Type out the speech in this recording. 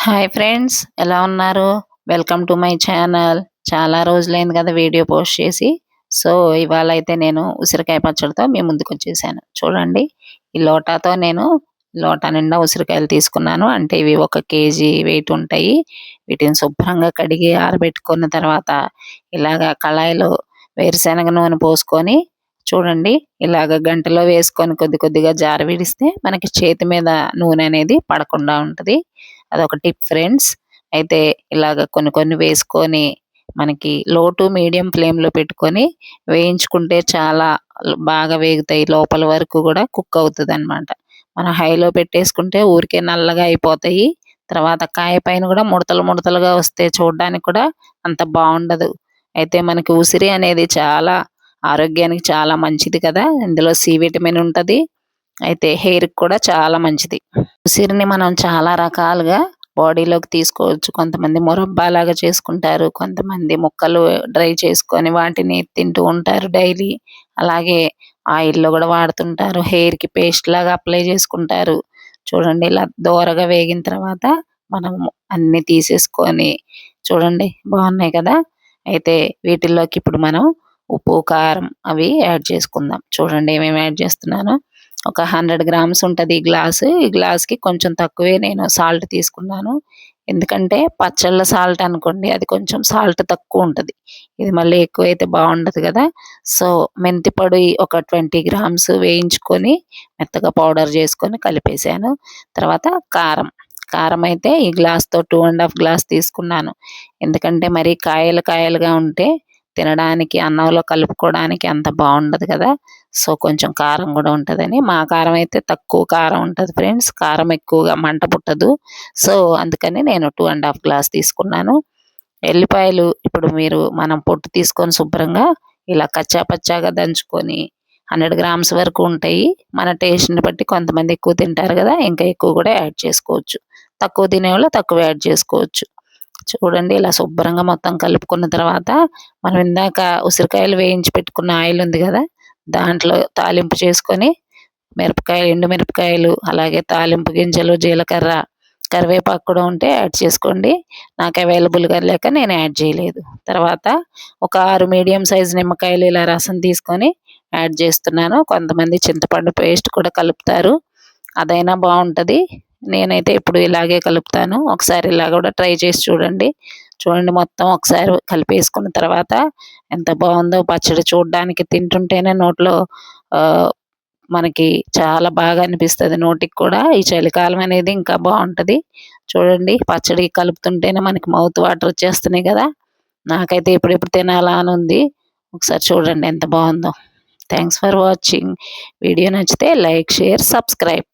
Hi friends, ఎలా ఉన్నారు? Welcome to my channel. చాలా రోజులైంది కదా వీడియో పోస్ట్ చేసి. సో ఇవాళ అయితే నేను ఉసిరికాయ పచ్చడితో మీ ముందుకు వచ్చేసాను. చూడండి, ఈ లోటాతో నేను లోటా నిండా ఉసిరికాయలు తీసుకున్నాను. అంటే ఇవి 1 కేజీ వెయిట్ ఉంటాయి. వీటిని శుభ్రంగా కడిగి ఆరబెట్టుకున్న తర్వాత ఇలాగ కళాయిలో వేరుశనగ నూనె పోసుకొని, చూడండి ఇలాగ గంటలో వేసుకొని కొద్ది కొద్దిగా జార విడిస్తే మనకి చేతి మీద నూనె అనేది పడకుండా ఉంటుంది. అదొక టిప్ ఫ్రెండ్స్. అయితే ఇలాగ కొన్ని కొన్ని వేసుకొని మనకి లో టు మీడియం ఫ్లేమ్‌లో పెట్టుకొని వేయించుకుంటే చాలా బాగా వేగుతాయి. లోపల వరకు కూడా కుక్ అవుతదనమాట. మనం హైలో పెట్టేసుకుంటే ఊరికే నల్లగా అయిపోతాయి. తర్వాత కాయ పైన కూడా ముడతలు ముడతలుగా వస్తే చూడడానికి కూడా అంత బావుండదు. అయితే మనకి ఉసిరి అనేది చాలా ఆరోగ్యానికి చాలా మంచిది కదా! ఇందులో సి విటమిన్ ఉంటది. అయితే హెయిర్‌కి కూడా చాలా మంచిది. ఉసిరిని మనం చాలా రకాలుగా బాడీలోకి తీసుకోవచ్చు. కొంతమంది మురబ్బాలాగా చేసుకుంటారు. కొంతమంది ముక్కలు డ్రై చేసుకొని వాటిని తింటూ ఉంటారు డైలీ. అలాగే ఆయిల్‌లో గూడా వాడుతుంటారు. హెయిర్‌కి పేస్ట్‌లాగా అప్లై చేసుకుంటారు. చూడండి ఇలా దోరగా వేగిన తర్వాత మనం అన్నీ తీసేసుకొని, చూడండి బాగున్నాయి కదా! అయితే వీటిల్లోకి ఇప్పుడు మనం ఉప్పు, కారం అవి యాడ్ చేసుకుందాం. చూడండి ఏమేమి యాడ్ చేస్తున్నానో. ఒక 100 గ్రామ్స్ ఉంటది ఈ గ్లాసు. ఈ గ్లాస్‌కి కొంచెం తక్కువే నేను సాల్ట్ తీసుకున్నాను. ఎందుకంటే పచ్చళ్ళ సాల్ట్ అనుకోండి, అది కొంచెం సాల్ట్ తక్కువుంటది. ఇది మళ్ళీ ఎక్కువైతే బావుండదు గదా! సో, మెంతి పొడి ఒక 20 గ్రామ్స్ వేయించుకొని మెత్తగా పౌడర్ చేసుకొని కలిపేసాను. తర్వాత కారం. కారం అయితే ఈ గ్లాస్‌తో 2 ½ గ్లాస్ తీసుకున్నాను. ఎందుకంటే మరీ కాయలు కాయలుగా ఉంటే తినడానికి అన్నంలో కలుపుకోవడానికి అంత బావుండదు కదా! సో, కొంచెం కారం గూడా ఉంటదని. మా కారం అయితే తక్కువ కారం ఉంటది ఫ్రెండ్స్. కారం ఎక్కువగా మంట పుట్టదు. సో, అందుకని నేను 2 ½ గ్లాస్ తీసుకున్నాను. ఎల్లిపాయలు ఇప్పుడు మనం పొట్టు తీసుకొని శుభ్రంగా ఇలా కచ్చా పచ్చాగా దంచుకొని 100 గ్రామ్స్ వరకు ఉంటాయి. మన టేస్ట్‌ని బట్టి కొంతమంది ఎక్కువ తింటారు గదా! ఇంకా ఎక్కువ గూడా యాడ్ చేసుకోవచ్చు. తక్కువ తినేవాళ్ళు తక్కువ యాడ్ చేసుకోవచ్చు. చూడండి ఇలా శుభ్రంగా మొత్తం కలుపుకున్న తర్వాత మనం ఇందాక ఉసిరికాయలు వేయించి పెట్టుకున్న ఆయిల్ ఉంది గదా! దాంట్లో తాలింపు చేసుకొని ఎండు మిరపకాయలు, అలాగే తాలింపు గింజలు, జీలకర్ర, కరివేపాకు కూడా ఉంటే యాడ్ చేసుకోండి. నాకు అవైలబుల్‌గా లేక నేను యాడ్ చేయలేదు. తర్వాత ఒక 6 మీడియం సైజ్ నిమ్మకాయలు ఇలా రసం తీసుకొని యాడ్ చేస్తున్నాను. కొంతమంది చింతపండు పేస్ట్ కూడా కలుపుతారు. అదైనా బావుంటది. నేనైతే ఎప్పుడు ఇలాగే కలుపుతాను. ఒకసారి ఇలా కూడా ట్రై చేసి చూడండి. చూడండి మొత్తం ఒకసారి కలిపేసుకున్న తర్వాత ఎంత బావుందో పచ్చడి, చూడ్డానికి తింటుంటేనే నోట్లో ఆహ్, మనకి చాలా బాగా అనిపిస్తది నోటికి కూడా. ఈ చలికాలం అనేది ఇంకా బావుంటది. చూడండి పచ్చడి కలుపుతుంటేనే మనకి మౌత్ వాటర్ వచ్చేస్తున్నాయి గదా! నాకైతే ఎప్పుడెప్పుడు తినాలా అని ఉంది. ఒకసారి చూడండి ఎంత బావుందో. Thanks for watching. వీడియో నచ్చితే లైక్, షేర్, సబ్స్క్రైబ్.